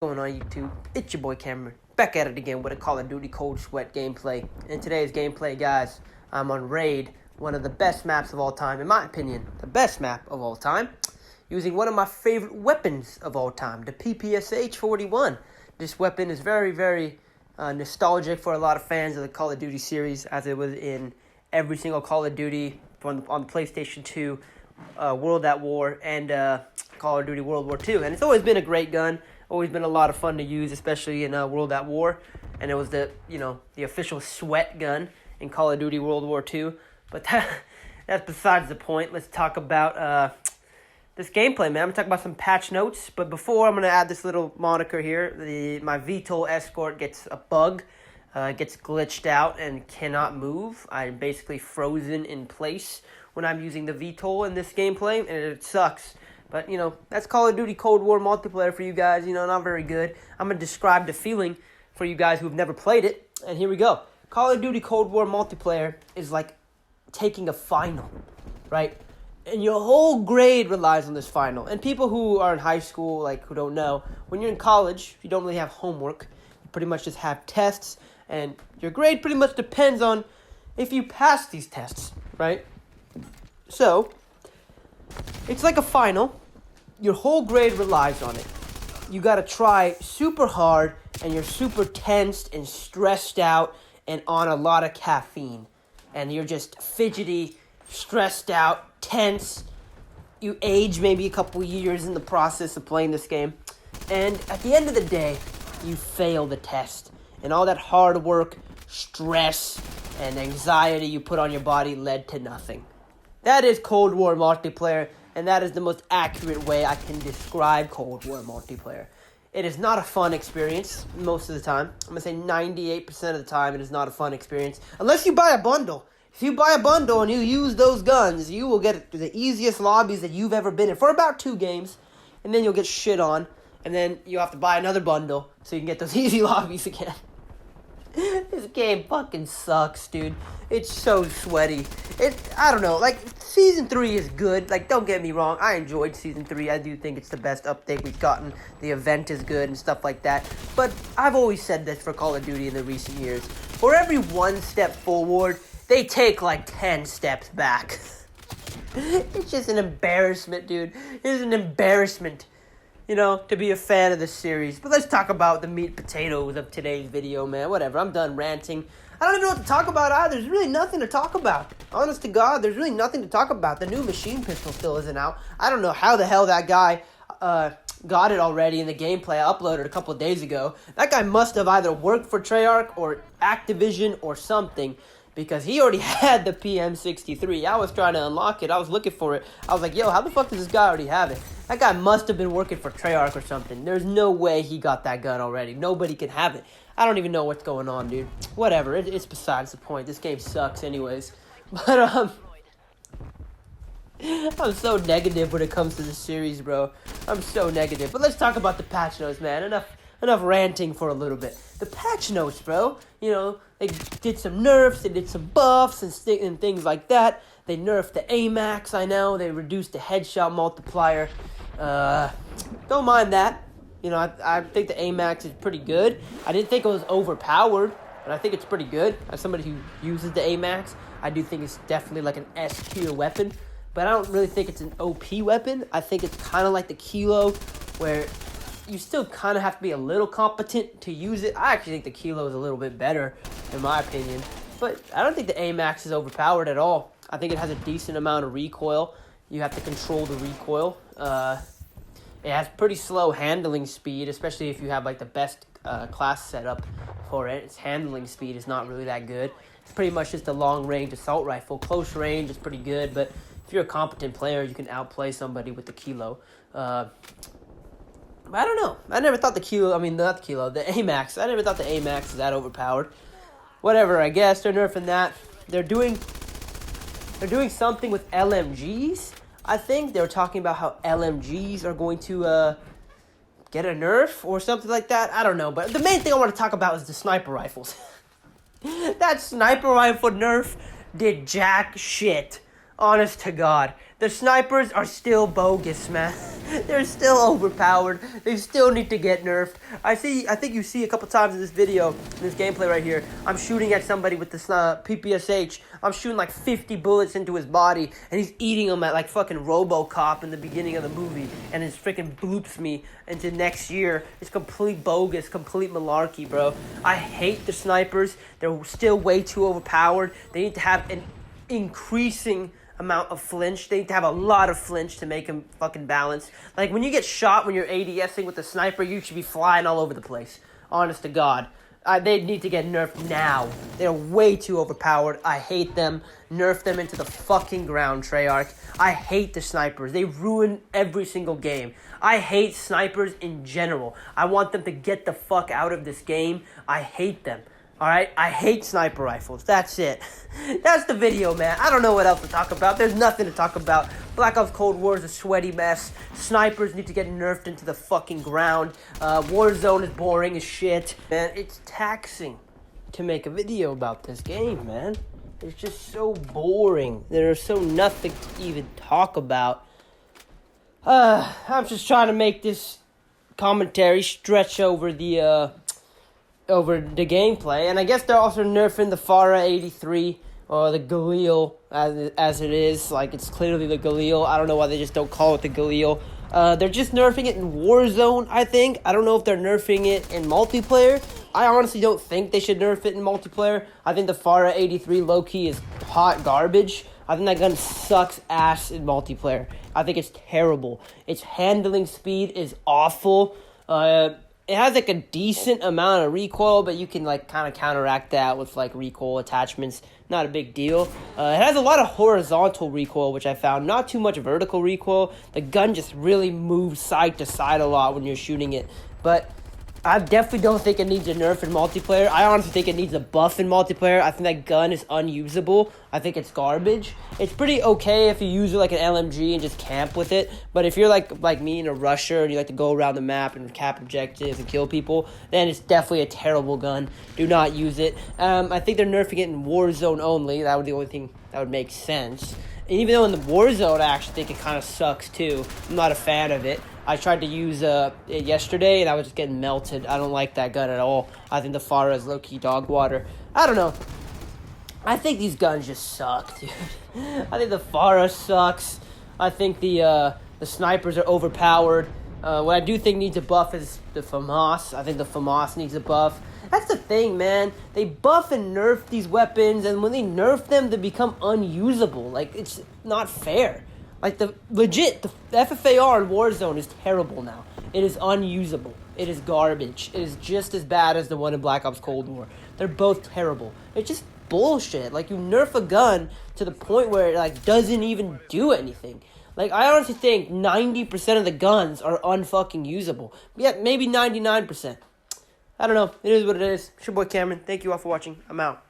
Going on YouTube? It's your boy Cameron, back at it again with a Call of Duty Cold Sweat gameplay. In today's gameplay, guys, I'm on Raid, one of the best maps of all time, in my opinion, the best map of all time, using one of my favorite weapons of all time, the PPSH-41. This weapon is very nostalgic for a lot of fans of the Call of Duty series, as it was in every single Call of Duty on the PlayStation 2, World at War, and Call of Duty World War II. And it's always been a great gun. Always been a lot of fun to use, especially in World at War, and it was the official sweat gun in Call of Duty World War II. But that's besides the point. Let's talk about this gameplay, man. I'm gonna talk about some patch notes, but before I'm gonna add this little moniker here. My VTOL escort gets a bug, gets glitched out and cannot move. I'm basically frozen in place when I'm using the VTOL in this gameplay, and it sucks. But, that's Call of Duty Cold War multiplayer for you guys, not very good. I'm going to describe the feeling for you guys who've never played it, and here we go. Call of Duty Cold War multiplayer is like taking a final, right? And your whole grade relies on this final. And people who are in high school, who don't know, when you're in college, you don't really have homework. You pretty much just have tests, and your grade pretty much depends on if you pass these tests, right? So it's like a final. Your whole grade relies on it. You gotta try super hard, and you're super tensed and stressed out and on a lot of caffeine. And you're just fidgety, stressed out, tense. You age maybe a couple years in the process of playing this game. And at the end of the day, you fail the test. And all that hard work, stress, and anxiety you put on your body led to nothing. That is Cold War multiplayer, and that is the most accurate way I can describe Cold War multiplayer. It is not a fun experience most of the time. I'm going to say 98% of the time it is not a fun experience, unless you buy a bundle. If you buy a bundle and you use those guns, you will get the easiest lobbies that you've ever been in for about 2 games, and then you'll get shit on, and then you'll have to buy another bundle so you can get those easy lobbies again. This game fucking sucks, dude. It's so sweaty. I don't know, Season 3 is good. Don't get me wrong. I enjoyed Season 3. I do think it's the best update we've gotten. The event is good and stuff like that. But I've always said this for Call of Duty in the recent years. For every 1 step forward, they take 10 steps back. It's just an embarrassment, dude. It's an embarrassment, to be a fan of the series. But let's talk about the meat and potatoes of today's video, man. Whatever, I'm done ranting. I don't even know what to talk about either. There's really nothing to talk about. Honest to God, there's really nothing to talk about. The new machine pistol still isn't out. I don't know how the hell that guy got it already in the gameplay I uploaded a couple of days ago. That guy must have either worked for Treyarch or Activision or something, because he already had the PM63. I was trying to unlock it. I was looking for it. I was like, yo, how the fuck does this guy already have it? That guy must have been working for Treyarch or something. There's no way he got that gun already. Nobody can have it. I don't even know what's going on, dude. Whatever. It's besides the point. This game sucks anyways. But, I'm so negative when it comes to this series, bro. I'm so negative. But let's talk about the patch notes, man. Enough ranting for a little bit. The patch notes, bro. They did some nerfs, they did some buffs and things like that. They nerfed the Amax, I know. They reduced the headshot multiplier. Don't mind that. I think the Amax is pretty good. I didn't think it was overpowered, but I think it's pretty good. As somebody who uses the Amax, I do think it's definitely an S tier weapon. But I don't really think it's an OP weapon. I think it's kind of like the Kilo, where you still kind of have to be a little competent to use it. I actually think the Kilo is a little bit better, in my opinion. But I don't think the Amax is overpowered at all. I think it has a decent amount of recoil. You have to control the recoil. It has pretty slow handling speed, especially if you have the best class setup for it. Its handling speed is not really that good. It's pretty much just a long-range assault rifle. Close range is pretty good, but if you're a competent player, you can outplay somebody with the Kilo. But I don't know. I never thought the Amax. I never thought the Amax was that overpowered. Whatever, I guess. They're nerfing that. They're doing something with LMGs. I think they were talking about how LMGs are going to get a nerf or something like that. I don't know. But the main thing I want to talk about is the sniper rifles. That sniper rifle nerf did jack shit. Honest to God. The snipers are still bogus, man. They're still overpowered. They still need to get nerfed. I think you see a couple times in this video, in this gameplay right here, I'm shooting at somebody with this PPSH. I'm shooting like 50 bullets into his body, and he's eating them at like fucking RoboCop in the beginning of the movie, and it freaking bloops me into next year. It's complete bogus, complete malarkey, bro. I hate the snipers. They're still way too overpowered. They need to have an increasing amount of flinch. They need to have a lot of flinch to make them fucking balance. Like, when you get shot when you're ADSing with the sniper, you should be flying all over the place. Honest to God. They need to get nerfed now. They're way too overpowered. I hate them. Nerf them into the fucking ground, Treyarch. I hate the snipers. They ruin every single game. I hate snipers in general. I want them to get the fuck out of this game. I hate them. Alright, I hate sniper rifles. That's it. That's the video, man. I don't know what else to talk about. There's nothing to talk about. Black Ops Cold War is a sweaty mess. Snipers need to get nerfed into the fucking ground. Warzone is boring as shit. Man, it's taxing to make a video about this game, man. It's just so boring. There's so nothing to even talk about. I'm just trying to make this commentary stretch over the gameplay, and I guess they're also nerfing the Farah 83 or the Galil as it is. Like, it's clearly the Galil. I don't know why they just don't call it the Galil. They're just nerfing it in Warzone, I think. I don't know if they're nerfing it in multiplayer. I honestly don't think they should nerf it in multiplayer. I think the Farah 83 low-key is hot garbage. I think that gun sucks ass in multiplayer. I think it's terrible. Its handling speed is awful. It has, like, a decent amount of recoil, but you can, like, kind of counteract that with, like, recoil attachments. Not a big deal. It has a lot of horizontal recoil, which I found. Not too much vertical recoil. The gun just really moves side to side a lot when you're shooting it. But I definitely don't think it needs a nerf in multiplayer. I honestly think it needs a buff in multiplayer. I think that gun is unusable. I think it's garbage. It's pretty okay if you use it like an LMG and just camp with it. But if you're like me and a rusher and you like to go around the map and cap objectives and kill people, then it's definitely a terrible gun. Do not use it. I think they're nerfing it in Warzone only. That would be the only thing that would make sense. And even though in the Warzone, I actually think it kind of sucks too. I'm not a fan of it. I tried to use it yesterday, and I was just getting melted. I don't like that gun at all. I think the Farah is low-key dog water. I don't know. I think these guns just suck, dude. I think the Farah sucks. I think the snipers are overpowered. What I do think needs a buff is the FAMAS. I think the FAMAS needs a buff. That's the thing, man. They buff and nerf these weapons, and when they nerf them, they become unusable. Like, it's not fair. Like, the FFAR in Warzone is terrible now. It is unusable. It is garbage. It is just as bad as the one in Black Ops Cold War. They're both terrible. It's just bullshit. Like, you nerf a gun to the point where it, like, doesn't even do anything. Like, I honestly think 90% of the guns are unfucking usable. Yeah, maybe 99%. I don't know. It is what it is. It's your boy Cameron. Thank you all for watching. I'm out.